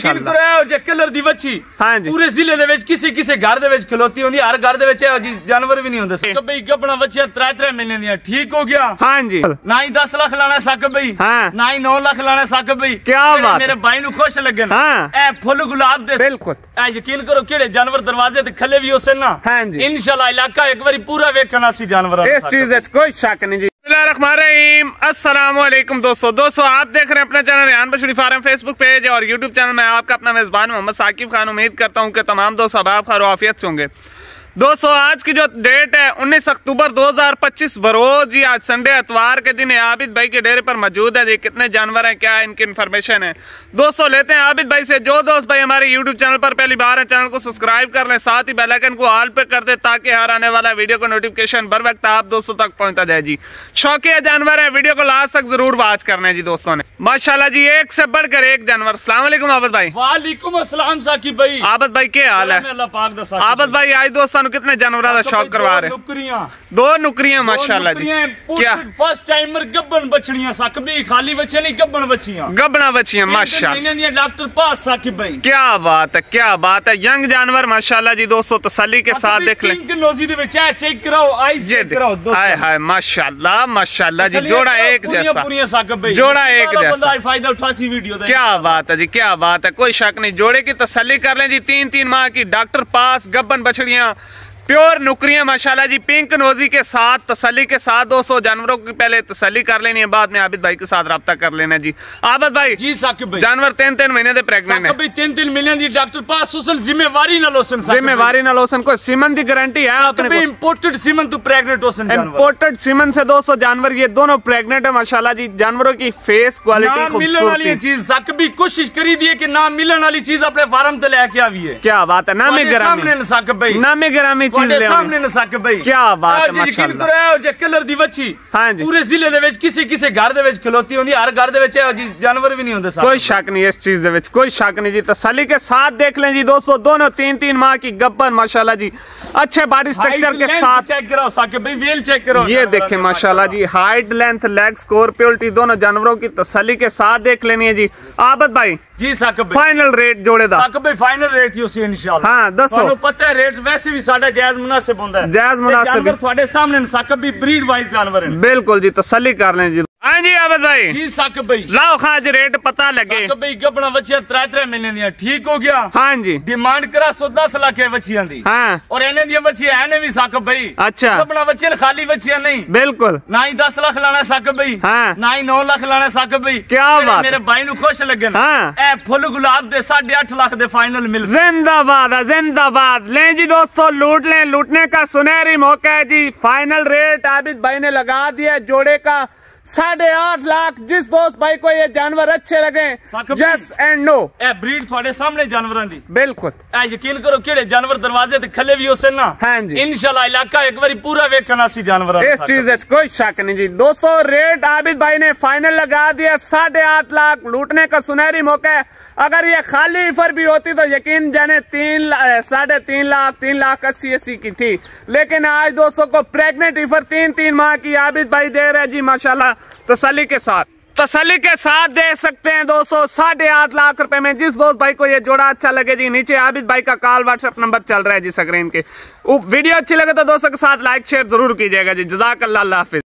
ਯਕੀਨ ਕਰੋ ਜੇ ਕਲਰ ਦੀ ਵੱਛੀ ਪੂਰੇ ਜ਼ਿਲ੍ਹੇ ਦੇ ਵਿੱਚ ਕਿਸੇ ਘਰ ਦੇ ਵਿੱਚ ਖਲੋਤੀ ਹੁੰਦੀ, ਹਰ ਘਰ ਦੇ ਵਿੱਚ ਇਹੋ ਜਿਹੀ ਜਾਨਵਰ ਵੀ ਨਹੀਂ ਹੁੰਦੇ। ਸਕ ਬਈ ਗੱਬਣਾ ਵੱਛੀਆਂ 3 ਮਹੀਨੇ ਦੀਆਂ, ਠੀਕ ਹੋ ਗਿਆ। ਹਾਂਜੀ, ਨਾ ਹੀ 10 ਲੱਖ ਲਾਣਾ ਸਕ ਬਈ, ਨਾ ਹੀ 9 ਲੱਖ ਲਾਣਾ ਸਕ ਬਈ। ਕੀ ਬਾਤ, ਮੇਰੇ ਭਾਈ ਨੂੰ ਖੁਸ਼ ਲੱਗਣ ਇਹ ਫੁੱਲ ਗੁਲਾਬ ਦੇ। ਬਿਲਕੁਲ, ਯਕੀਨ ਕਰੋ ਕਿਹੜੇ ਜਾਨਵਰ ਦਰਵਾਜ਼ੇ ਤੇ ਖਲੇ ਵੀ ਉਸੇ ना इंशाल्लाह इलाका एक बार पूरा वेखना सी जानवर इस चीज कोई शक नहीं जी। अस्सलामुअलैकुम दोस्तों आप देख रहे हैं अपना चैनल रेहान बछड़ी फार्म फेसबुक पेज और यूट्यूब चैनल में आपका अपना मेजबान मोहम्मद साकिब खान। उम्मीद करता हूं कि तमाम दोस्त अब खैर आफियत से होंगे। दोस्तों आज की जो डेट है 19 अक्टूबर 2025 बरोज जी, आज संडे एतवार के दिन है। आबिद भाई के डेरे पर मौजूद है जी। कितने जानवर हैं, क्या है, इनकी इन्फॉर्मेशन है दोस्तों लेते हैं आबिद भाई से। जो दोस्त भाई हमारे यूट्यूब चैनल पर पहली बार है चैनल को सब्सक्राइब कर लें, साथ ही बेल आइकन को ऑल पे कर दे ताकि हर आने वाला वीडियो को नोटिफिकेशन बर वक्त आप दोस्तों तक पहुंचता जाए जी। शौकिया जानवर है, वीडियो को लास्ट तक जरूर वॉच करना है जी दोस्तों ने। माशाल्लाह जी, एक से बढ़कर एक जानवर। अस्सलाम वालेकुम आबिद भाई। वालेकुम अस्सलाम साकिब भाई। आबिद भाई क्या हाल है? आबिद भाई आज दोस्तों कितने जानवर का शौक करवा रहे? दो नुकरियां माशाल्लाह जी। क्या फर्स्ट टाइमर गब्बन बछड़ियां साकिब, खाली बच्चे नहीं गब्बन बच्चियां, गब्बना बच्चियां माशाल्लाह। डॉक्टर पास साकिब भाई, क्या बात है, क्या बात है। यंग जानवर माशाल्लाह जी दोस्तों, तसल्ली के साथ देख लें। नोजी दे विच चेक कराओ, आईज चेक कराओ दोस्तों। हाय हाय माशाल्लाह माशाल्लाह जी, जोड़ा एक जैसा, जोड़ा एक जैसा। फायदा उठा सी वीडियो दा। क्या बात है जी, क्या बात है, कोई शक नहीं। जोड़े की तसल्ली कर लें जी। 3 माह की डॉक्टर पास गब्बन बछड़ियां, प्योर नुकरियां माशाल्लाह जी, पिंक नोजी के साथ तसल्ली के साथ दोस्तों जानवरों की पहले तसल्ली कर लेनी है, बाद में आबिद भाई के साथ रब्ता कर लेना जी। आबिद भाई जी साकिब भाई, जानवर 3 महीने दे प्रेग्नेंट है। 3 महीने दी डॉक्टर पास उसल जिम्मेवारी ना लोसन, जिम्मेवारी ना लोसन। कोई सीमन की गारंटी है अपने को? इंपोर्टेड सीमन तो प्रेग्नेंट होसन जानवर, इंपोर्टेड सीमन से दोस्तों जानवर ये दोनों प्रेग्नेंट है माशाल्लाह जी। जानवरों की फेस क्वालिटी मिलने वाली चीज साकिब कोशिश करी दी है कि ना मिलने वाली चीज अपने फार्म ते लेके आवी है। क्या बात है, नामे ग्रामी साकिब भाई, नामे ग्रामी चीज ले सामने भाई। क्या बात है माशाल्लाह। जे कलर दी वच्छी हां पूरे जिले दे विच किसी घर दे विच खलोती होंदी, हर घर दे विच जानवर भी नहीं होंदे साहब। कोई शक नहीं इस चीज दे विच, कोई शक नहीं जी। तसल्ली के साथ देख लें जी दोस्तों, दोनों 3 माह की गब्बन माशाल्लाह जी, अच्छे बॉडी स्ट्रक्चर के साथ। चेक कराओ साकिब भाई, वेल चेक करो, ये देखें माशाल्लाह जी, height length leg score purity दोनों जानवरों की तसल्ली के साथ देख लेनी है जी। आबिद भाई जी साकिब भाई, फाइनल रेट जोड़े दा साकिब भाई, फाइनल रेट ही उसी इंशाल्लाह। हां दसो, ਤੁਹਾਨੂੰ पता है रेट वैसे भी साडा जायज मुनासिब होंदा है। जायज मुनासिब जानवर ਤੁਹਾਡੇ सामने साकिब भी ब्रीड वाइज जानवर हैं। बिल्कुल जी, तसल्ली कर लें जी। हाँ जी आबिद भाई जी साकिब भाई, लाओ खाज रेट पता लगे। साकिब भाई गब्बना बच्चियां 3 महीने दी, ठीक हो गया। हाँ जी, डिमांड करा 10 लाख है बच्चियां दी। हाँ, और एने दी बच्चियां है ने भी साकिब भाई। अच्छा, गब्बना बच्चियां खाली बच्चियां नहीं, बिल्कुल। ना ही 10 लाख लाना साकिब भाई, हाँ, ना ही 9 लाख लाना साकिब भाई। क्या बात, मेरे भाई नु खुश लगन। हाँ, a full gulab they 8.5 lakh they final मिल। जिंदाबाद है, जिंदाबाद। ले जी दोस्तों, लूट लें, लूटने का सुनहरी मौका है जी। फाइनल रेट आबिद भाई ने लगा दिया जोड़े का 8.5 लाख। जिस दोस्त भाई को ये जानवर अच्छे लगे, यस एंड नो, ए ब्रीड थोड़े सामने जानवरां दी। बिल्कुल, ए यकीन करो केड़े जानवर दरवाजे ते खले भी उसे ना। हाँ जी, इंशाल्लाह इलाका एक बार पूरा वेखना सी जानवरां। इस चीज कोई शक नहीं जी दोस्तों। रेट आबिद भाई ने फाइनल लगा दिया 8.5 लाख। लूटने का सुनहरी मौका है। अगर ये खाली ऑफर भी होती तो यकीन जाने 3.5 लाख 3,80,000 की थी, लेकिन आज दोस्तों को प्रेग्नेंट ऑफर 3 माह की आबिद भाई दे रहे जी माशाल्लाह। तसल्ली के साथ दे सकते हैं दोस्तों 8.5 लाख रुपए में। जिस दोस्त भाई को ये जोड़ा अच्छा लगे जी, नीचे आबिद भाई का कॉल व्हाट्सएप नंबर चल रहा है जी स्क्रीन के। वीडियो अच्छी लगे तो दोस्तों के साथ लाइक शेयर जरूर कीजिएगा जी। जज़ाकल्लाह, अल्लाह हाफिज।